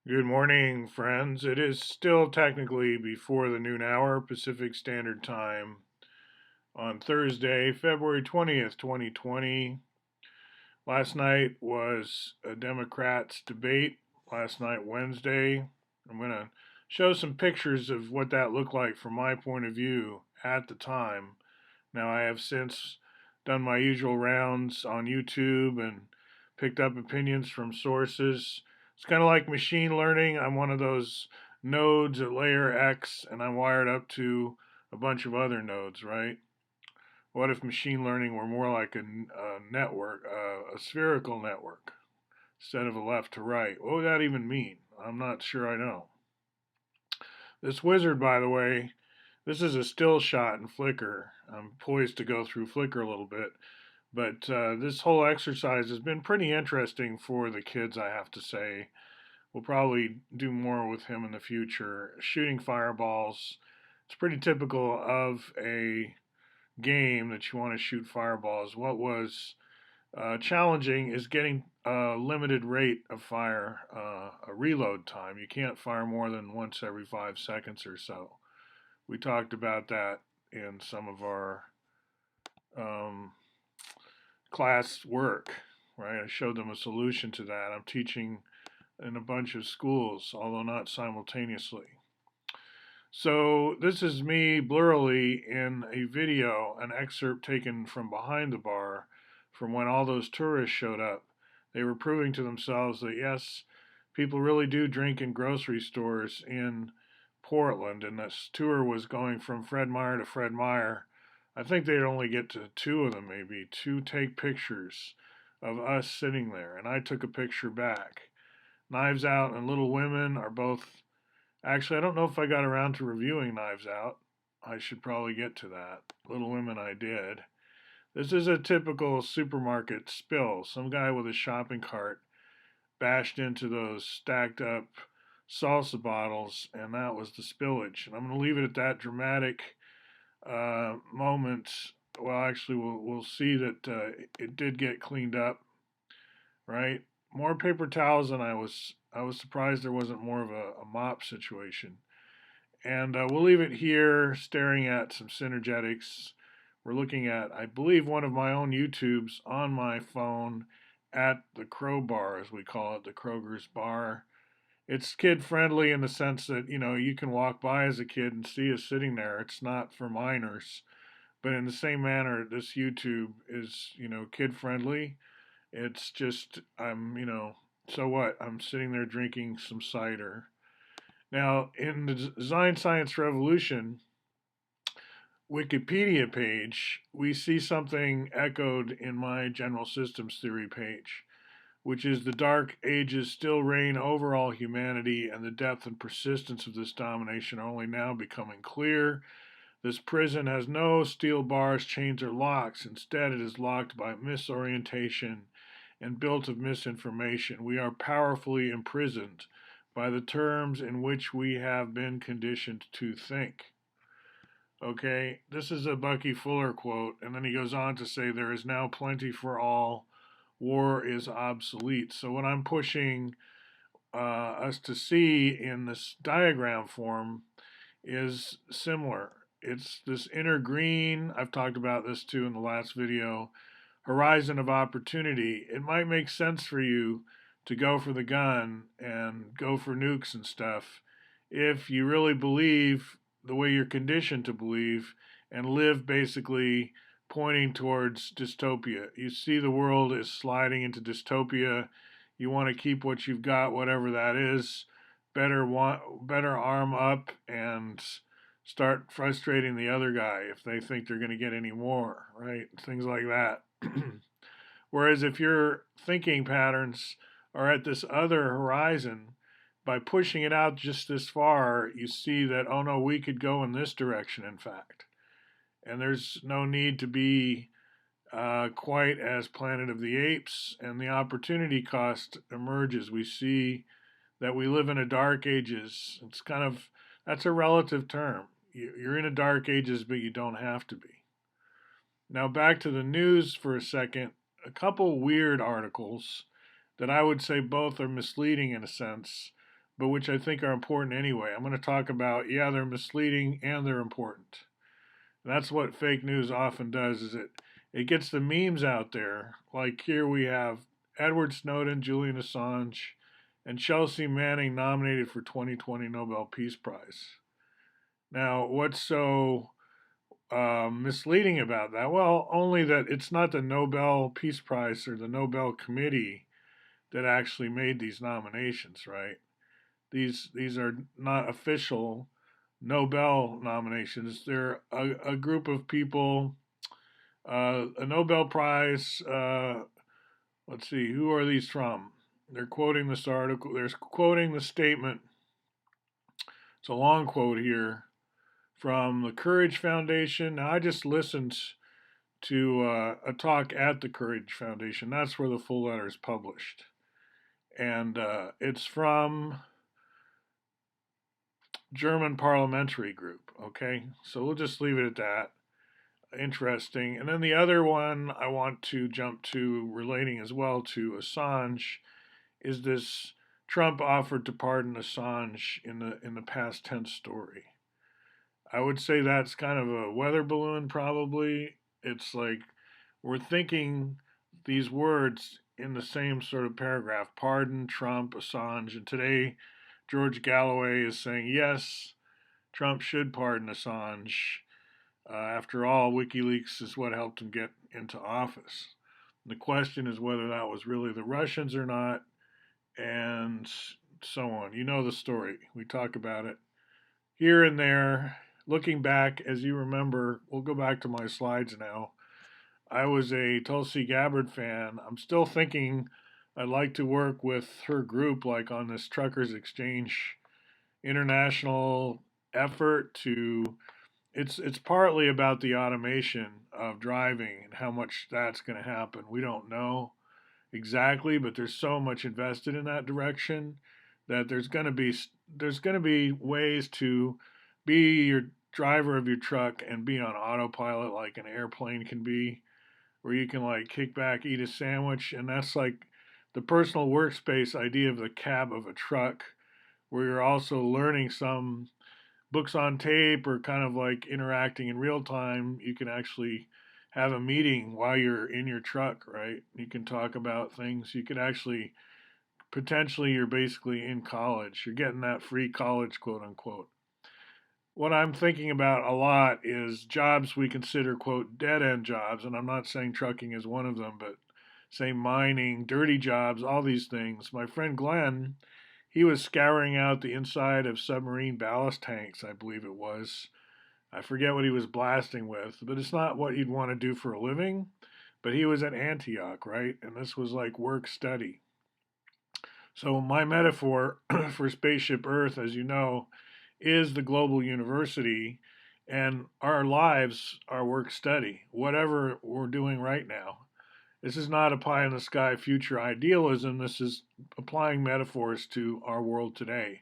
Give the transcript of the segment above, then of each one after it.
Good morning, friends. It is still technically before the noon hour Pacific Standard Time on Thursday, February 20th, 2020. Last night was a Democrats' debate, last night, Wednesday. I'm going to show some pictures of what that looked like from my point of view at the time. Now, I have since done my usual rounds on YouTube and picked up opinions from sources. It's kind of like machine learning. I'm one of those nodes at layer X, and I'm wired up to a bunch of other nodes, right? What if machine learning were more like a network, a spherical network, instead of a left to right? What would that even mean? I'm not sure I know. This wizard, by the way, this is a still shot in Flickr. I'm poised to go through Flickr a little bit, but this whole exercise has been pretty interesting for the kids, I have to say. We'll probably do more with him in the future. Shooting fireballs, it's pretty typical of a game that you want to shoot fireballs. What was challenging is getting a limited rate of fire, a reload time. You can't fire more than once every 5 seconds or so. We talked about that in some of our um, class work, right? I showed them a solution to that. I'm teaching in a bunch of schools, although not simultaneously. So this is me blurrily in a video, an excerpt taken from behind the bar from when all those tourists showed up. They were proving to themselves that yes, people really do drink in grocery stores in Portland, and this tour was going from Fred Meyer to Fred Meyer. I think they'd only get to two of them, maybe, to take pictures of us sitting there, and I took a picture back. Knives Out and Little Women are both. Actually, I don't know if I got around to reviewing Knives Out. I should probably get to that. Little Women, I did. This is a typical supermarket spill. Some guy with a shopping cart bashed into those stacked up salsa bottles, and that was the spillage. And I'm going to leave it at that dramatic moment. Well, actually, we'll see that it did get cleaned up, right? More paper towels than I was surprised there wasn't more of a mop situation. And we'll leave it here, staring at some synergetics. We're looking at, I believe, one of my own YouTubes on my phone at the Crow Bar, as we call it, the Kroger's Bar. It's kid friendly in the sense that, you can walk by as a kid and see us sitting there. It's not for minors. But in the same manner, this YouTube is, kid friendly. It's just, so what? I'm sitting there drinking some cider. Now, in the design science revolution Wikipedia page, we see something echoed in my general systems theory page, which is the dark ages still reign over all humanity, and the depth and persistence of this domination are only now becoming clear. This prison has no steel bars, chains, or locks. Instead, it is locked by misorientation and built of misinformation. We are powerfully imprisoned by the terms in which we have been conditioned to think. Okay, this is a Bucky Fuller quote, and then he goes on to say, there is now plenty for all, war is obsolete. So, what I'm pushing us to see in this diagram form is similar. It's this inner green, I've talked about this too in the last video, horizon of opportunity. It might make sense for you to go for the gun and go for nukes and stuff if you really believe the way you're conditioned to believe and live basically pointing towards dystopia. You see the world is sliding into dystopia. You want to keep what you've got, whatever that is. Better arm up and start frustrating the other guy if they think they're going to get any more, right? Things like that. Whereas if your thinking patterns are at this other horizon, by pushing it out just this far, you see that, oh no, we could go in this direction, in fact. And there's no need to be quite as Planet of the Apes, and the opportunity cost emerges. We see that we live in a dark ages. That's a relative term. You're in a dark ages, but you don't have to be. Now back to the news for a second. A couple weird articles that I would say both are misleading in a sense. but which I think are important anyway. I'm going to talk about, yeah, they're misleading and they're important. And that's what fake news often does, is it gets the memes out there. Like here we have Edward Snowden, Julian Assange, and Chelsea Manning nominated for 2020 Nobel Peace Prize. Now, what's so misleading about that? Well, only that it's not the Nobel Peace Prize or the Nobel Committee that actually made these nominations, right? These are not official Nobel nominations. They're a group of people, a Nobel Prize. Let's see, who are these from? They're quoting this article. They're quoting the statement. It's a long quote here from the Courage Foundation. Now, I just listened to a talk at the Courage Foundation. That's where the full letter is published. And it's from German parliamentary group. Okay, so we'll just leave it at that. Interesting. And then the other one I want to jump to, relating as well to Assange, is this Trump offered to pardon Assange in the past tense story. I would say that's kind of a weather balloon, probably. It's like we're thinking these words in the same sort of paragraph: pardon, Trump, Assange. And today, George Galloway is saying, yes, Trump should pardon Assange. After all, WikiLeaks is what helped him get into office. The question is whether that was really the Russians or not, and so on. You know the story. We talk about it here and there. Looking back, as you remember, we'll go back to my slides now. I was a Tulsi Gabbard fan. I'm still thinking I'd like to work with her group, like on this Truckers Exchange international effort to. It's partly about the automation of driving and how much that's going to happen. We don't know exactly, but there's so much invested in that direction that there's going to be ways to be your driver of your truck and be on autopilot like an airplane can be, where you can like kick back, eat a sandwich, and that's like the personal workspace idea of the cab of a truck, where you're also learning some books on tape or kind of like interacting in real time. You can actually have a meeting while you're in your truck, right? You can talk about things. You could actually potentially, you're basically in college. You're getting that free college, quote unquote. What I'm thinking about a lot is jobs we consider, quote, dead end jobs. And I'm not saying trucking is one of them, but say mining, dirty jobs, all these things. My friend Glenn, he was scouring out the inside of submarine ballast tanks, I believe it was. I forget what he was blasting with, but it's not what you'd want to do for a living. But he was at Antioch, right? And this was like work study. So, my metaphor for Spaceship Earth, as you know, is the global university, and our lives are work study, whatever we're doing right now. This is not a pie in the sky future idealism. This is applying metaphors to our world today.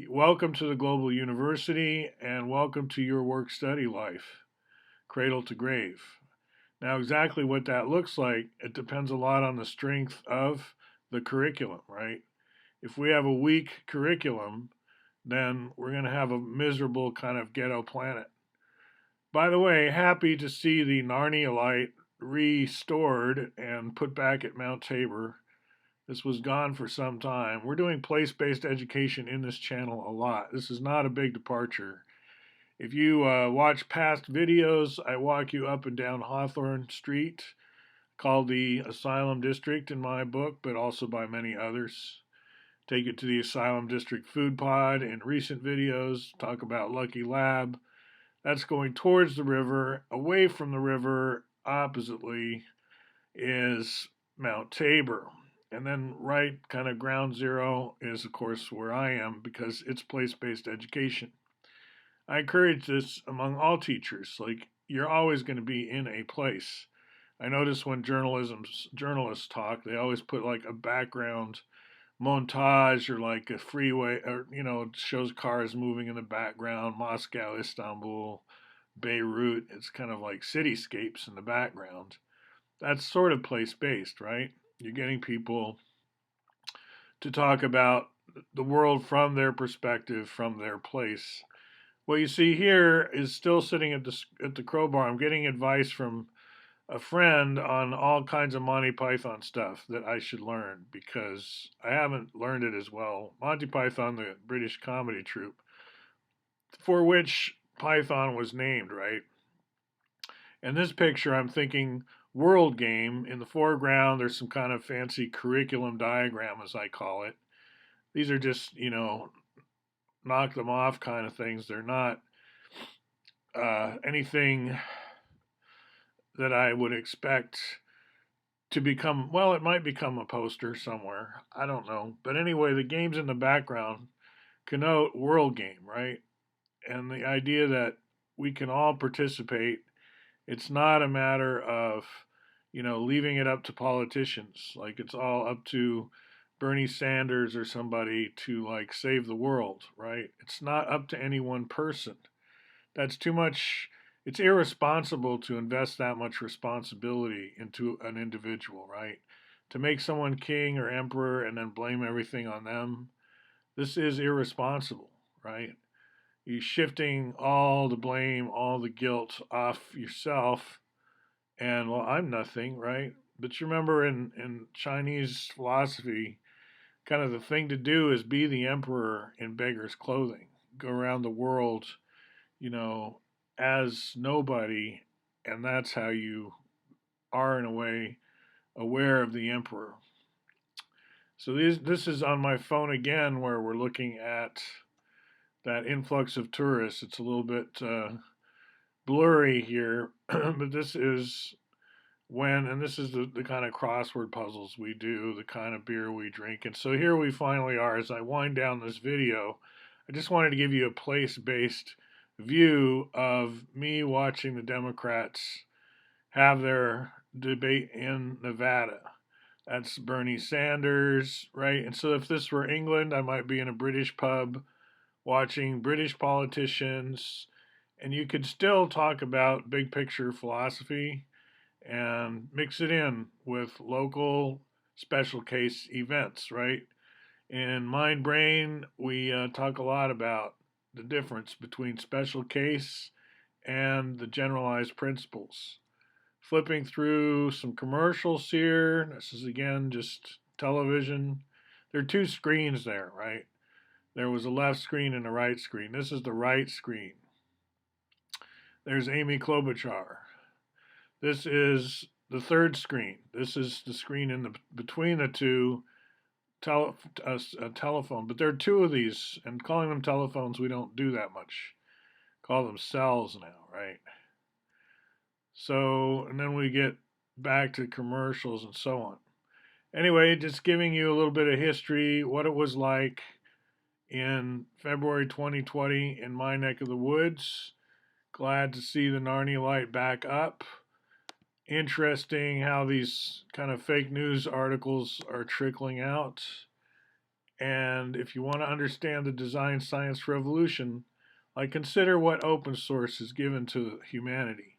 Welcome to the global university, and welcome to your work study life, cradle to grave. Now, exactly what that looks like, it depends a lot on the strength of the curriculum, right? If we have a weak curriculum, then we're going to have a miserable kind of ghetto planet. By the way, happy to see the Narnia light restored and put back at Mount Tabor. This was gone for some time. We're doing place-based education in this channel a lot. This is not a big departure. If you watch past videos, I walk you up and down Hawthorne Street, called the Asylum District in my book, but also by many others. Take it to the Asylum District food pod in recent videos, talk about Lucky Lab. That's going towards the river. Away from the river, oppositely, is Mount Tabor. And then right kind of ground zero is, of course, where I am, because it's place-based education. I encourage this among all teachers. Like, you're always going to be in a place. I notice when journalists talk, they always put like a background montage or like a freeway, or it shows cars moving in the background, Moscow, Istanbul, Beirut. It's kind of like cityscapes in the background. That's sort of place based, right? You're getting people to talk about the world from their perspective, from their place. What you see here is still sitting at the crowbar. I'm getting advice from a friend on all kinds of Monty Python stuff that I should learn because I haven't learned it as well. Monty Python, the British comedy troupe, for which Python was named, right? And this picture, I'm thinking world game. In the foreground, there's some kind of fancy curriculum diagram, as I call it. These are just, knock them off kind of things. They're not anything that I would expect to become, well, it might become a poster somewhere. I don't know. But anyway, the games in the background connote world game, right? And the idea that we can all participate, it's not a matter of, leaving it up to politicians. Like it's all up to Bernie Sanders or somebody to like save the world, right? It's not up to any one person. That's too much. It's irresponsible to invest that much responsibility into an individual, right? To make someone king or emperor and then blame everything on them. This is irresponsible, right? You're shifting all the blame, all the guilt off yourself. And, well, I'm nothing, right? But you remember in Chinese philosophy, kind of the thing to do is be the emperor in beggar's clothing. Go around the world, you know, as nobody, and that's how you are, in a way, aware of the emperor. So this is on my phone again, where we're looking at that influx of tourists. It's a little bit blurry here, but this is and this is the kind of crossword puzzles we do, the kind of beer we drink. And so here we finally are. As I wind down this video, I just wanted to give you a place-based view of me watching the Democrats have their debate in Nevada. That's Bernie Sanders, right? And so if this were England, I might be in a British pub watching British politicians, and you could still talk about big picture philosophy and mix it in with local special case events, right? In Mind Brain, we talk a lot about the difference between special case and the generalized principles. Flipping through some commercials here. This is again just television. There are two screens there, right? There was a left screen and a right screen. This is the right screen. There's Amy Klobuchar. This is the third screen. This is the screen in the between the two, a telephone. But there are two of these, and calling them telephones, we don't do that much. Call them cells now, right? So, and then we get back to commercials and so on. Anyway, just giving you a little bit of history, what it was like in February 2020 in my neck of the woods. Glad to see the Narnia light back up. Interesting how these kind of fake news articles are trickling out. And if you want to understand the design science revolution, like consider what open source is given to humanity,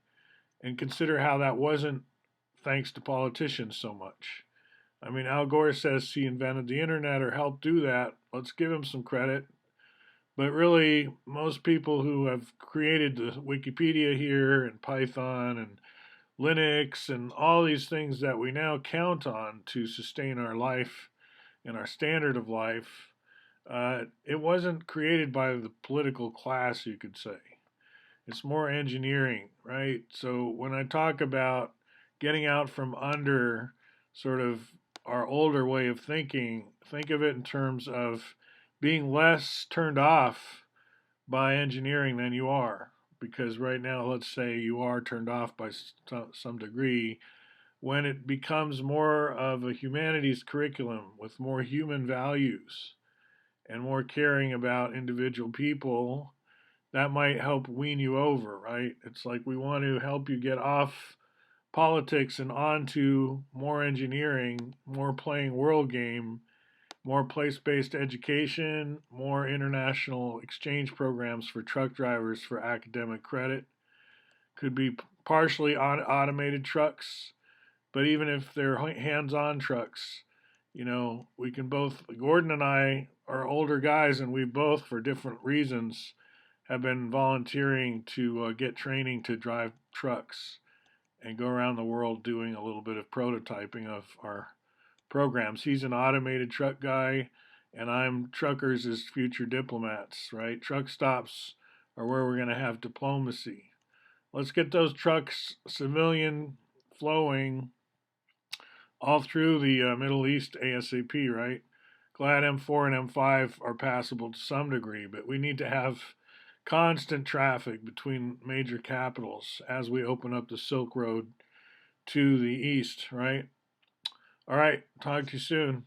and consider how that wasn't thanks to politicians so much. I mean, Al Gore says he invented the internet or helped do that. Let's give him some credit. But really, most people who have created the Wikipedia here and Python and Linux and all these things that we now count on to sustain our life and our standard of life, it wasn't created by the political class, you could say. It's more engineering, right? So when I talk about getting out from under sort of our older way of thinking, think of it in terms of being less turned off by engineering than you are. Because right now, let's say you are turned off by some degree, when it becomes more of a humanities curriculum with more human values and more caring about individual people, that might help wean you over, right? It's like we want to help you get off politics and onto more engineering, more playing world game, more place-based education, more international exchange programs for truck drivers for academic credit. Could be partially automated trucks, but even if they're hands-on trucks, we can both, Gordon and I are older guys, and we both, for different reasons, have been volunteering to get training to drive trucks and go around the world doing a little bit of prototyping of our programs. He's an automated truck guy, and I'm truckers as future diplomats, right? Truck stops are where we're going to have diplomacy. Let's get those trucks civilian flowing all through the Middle East ASAP, right? Glad M4 and M5 are passable to some degree, but we need to have constant traffic between major capitals as we open up the Silk Road to the east, right? All right, talk to you soon.